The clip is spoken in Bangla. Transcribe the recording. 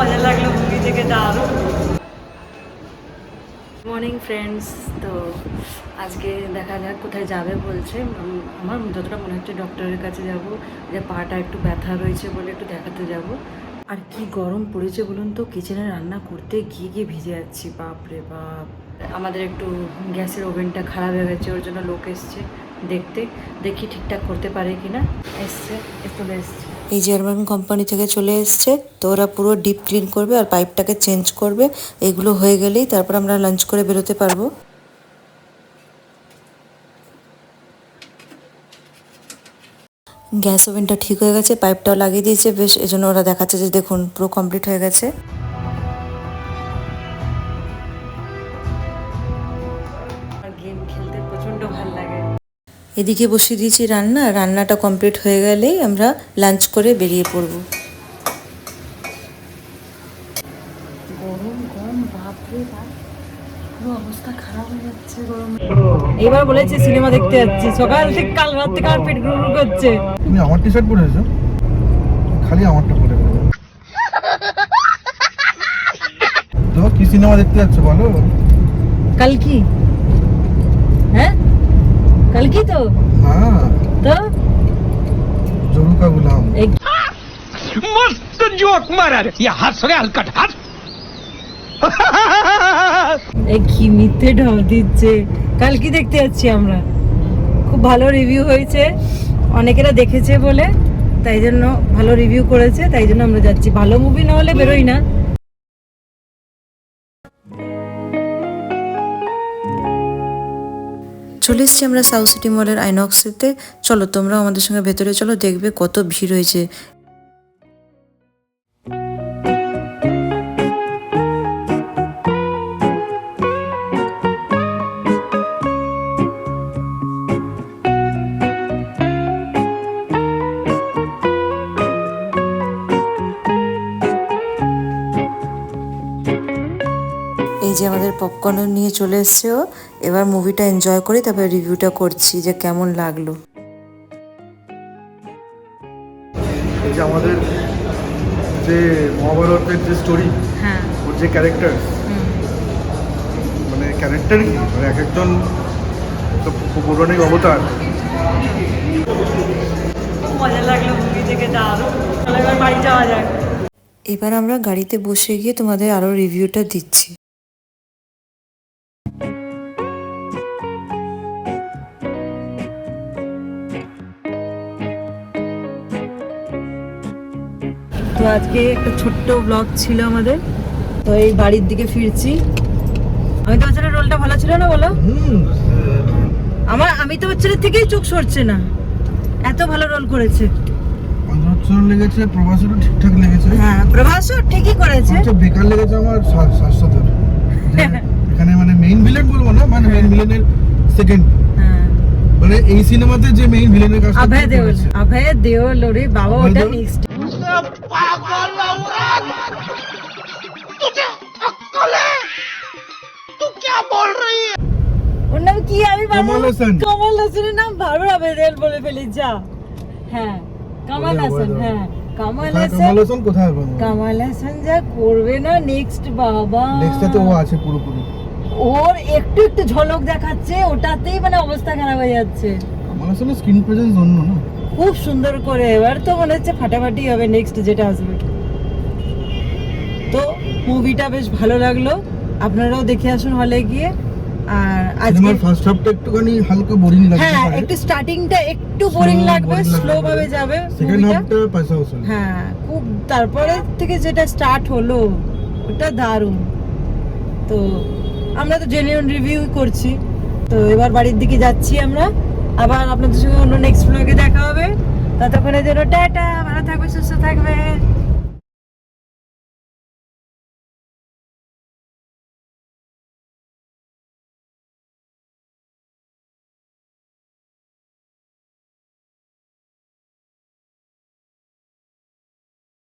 মজা লাগলো মুভি থেকে দারুণ। মর্নিং ফ্রেন্ডস, তো আজকে দেখা যাক কোথায় যাবে বলছে। আমার যতটা মনে হচ্ছে ডক্টরের কাছে যাব, যে পাটা একটু ব্যথা রয়েছে বলে একটু দেখাতে যাব। আর কি গরম পড়েছে বলুন তো, কিচেনে রান্না করতে গিয়ে গিয়ে ভিজে যাচ্ছি, বাপরে বাপ। আমাদের একটু গ্যাসের ওভেনটা খারাপ হয়ে গেছে, ওর জন্য লোক এসছে দেখতে, দেখি ঠিকঠাক করতে পারে কিনা। এসছে, চলে এসছে, এই জার্মান কোম্পানি থেকে চলে এসছে। তো ওরা পুরো ডিপ ক্লিন করবে আর পাইপটাকে চেঞ্জ করবে। এগুলো হয়ে গেলেই তারপর আমরা লাঞ্চ করে বেরোতে পারবো। গ্যাস ওভেনটা ঠিক হয়ে গেছে, পাইপটাও লাগিয়ে দিয়েছে বেশ, এজন্য ওরা দেখাচ্ছে যে দেখুন পুরো কমপ্লিট হয়ে গেছে। গেম খেলতে প্রচন্ড ভালো লাগে। এদিকে বসিয়ে দিয়েছি রান্নাটা কমপ্লিট হয়ে গেলেই আমরা লাঞ্চ করে বেরিয়ে পড়ব। গরম গরম, বাপরে বাপ, পুরো অবস্থা খারাপ হয়ে যাচ্ছে গরমে। এবার বলেছে সিনেমা দেখতে যাচ্ছি, সকাল থেকে কাল রাত থেকে আমার পেট গুড়গুড় করছে। তুমি আমার টি-শার্ট পরে আছো, খালি আমারটা পরে আছো। তো কি সিনেমা দেখতে যাচ্ছ বলো? কাল কি? হ্যাঁ কাল কি? তো হ্যাঁ, তো জরুর কা গুলাম। मस्त जोक मारा रे या हंस रे हलकट हंस এই কি মিথ্যে ঢপ দিচ্ছে। কাল কি দেখতে যাচ্ছি আমরা, খুব ভালো রিভিউ হয়েছে, অনেকেরা দেখেছে বলে, তাই জন্য ভালো রিভিউ করেছে, তাই জন্য আমরা যাচ্ছি। ভালো মুভি না হলে বেরোই না। চলে এসছি আমরা সাউথ সিটি মলের আইনক্সেতে। চলো তোমরা আমাদের সঙ্গে ভেতরে চলো, দেখবে কত ভিড় হয়েছে। এই যে আমাদের পপকর্ন নিয়ে চলে এসছে ও। এবার মুভিটা এনজয় করি, তারপরে রিভিউটা করছি যে কেমন লাগলো। এই যে আমাদের যে মহাভারতের যে স্টোরি, হ্যাঁ, ওর যে ক্যারেক্টার, মানে ক্যারেক্টার কি, মানে এক একজন তো পৌরাণিক অবতার। মজা লাগলো মুভি থেকে দারুণ। এবার বাড়ি যাওয়া যাক। এবার আমরা গাড়িতে বসে গিয়ে তোমাদের আরো রিভিউটা দিচ্ছি। তো আজকে একটা ছোট্ট ব্লগ ছিল আমাদের, তো এই বাড়ির দিকে ফিরছি। আমি তো বাচ্চাদের রোলটা ভালো ছিল না বলো? আমি তো বাচ্চাদের থেকেই চোখ সরছে না, এত ভালো রোল করেছে। পঞ্চম লেগেছে, প্রভাসেরও ঠিকঠাক লেগেছে। হ্যাঁ, প্রভাসও ঠিকই করেছে। বেকার লেগেছে আমার শাশ্বতের। এখানে মানে মেইন ভিলেন বলবো না, মানে মেইন ভিলেনের সেকেন্ড, মানে এই সিনেমাতে যে মেইন ভিলেনের কাজ অভয় দেওল রে বাবা, ওটা নেক্সট। पागल औरत तुझे अक्ल है? तू क्या बोल रही है? ওর নাম কি? আমি কামাল হাসান। কামাল হাসানের নাম বারবার অভয় দেওল বলে ফেলি যা। হ্যাঁ কামাল হাসান, হ্যাঁ কামাল হাসান। কোথায়? কামাল হাসান যা করবে না নেক্সট, বাবা নেক্সটটাতে ও আছে পুরোপুরি। ওর একটু একটু ঝলক দেখাচ্ছে, ওটাতেই মানে অবস্থা খারাপ হয়ে যাচ্ছে। কামাল হাসানের স্ক্রিন প্রেজেন্স অন্য না, খুব সুন্দর করে। এবার তো মনে হচ্ছে ফাটাফাটি হবে নেক্সট যেটা আসবে। তো মুভিটা বেশ ভালো লাগলো, আপনারাও দেখে আসুন হলে গিয়ে। আর আজকে ফার্স্ট হাফটা একটুখানি হালকা বোরিং লাগছে। হ্যাঁ, একটু স্টার্টিংটা একটু বোরিং লাগবে, স্লো ভাবে যাবে সেকেন্ড মুভিটা। হাফটা পয়সা ওসল। হ্যাঁ, খুব তারপরে থেকে যেটা স্টার্ট হলো ওটা দারুণ। তো আমরা তো জেনুইন রিভিউ করছি। তো এবার বাড়ির দিকে যাচ্ছি আমরা। আবার আপনাদের সঙ্গে অন্য নেক্সট ব্লগে দেখা হবে। ততক্ষণের জন্য টাটা, ভালো থাকবে, সুস্থ থাকবে।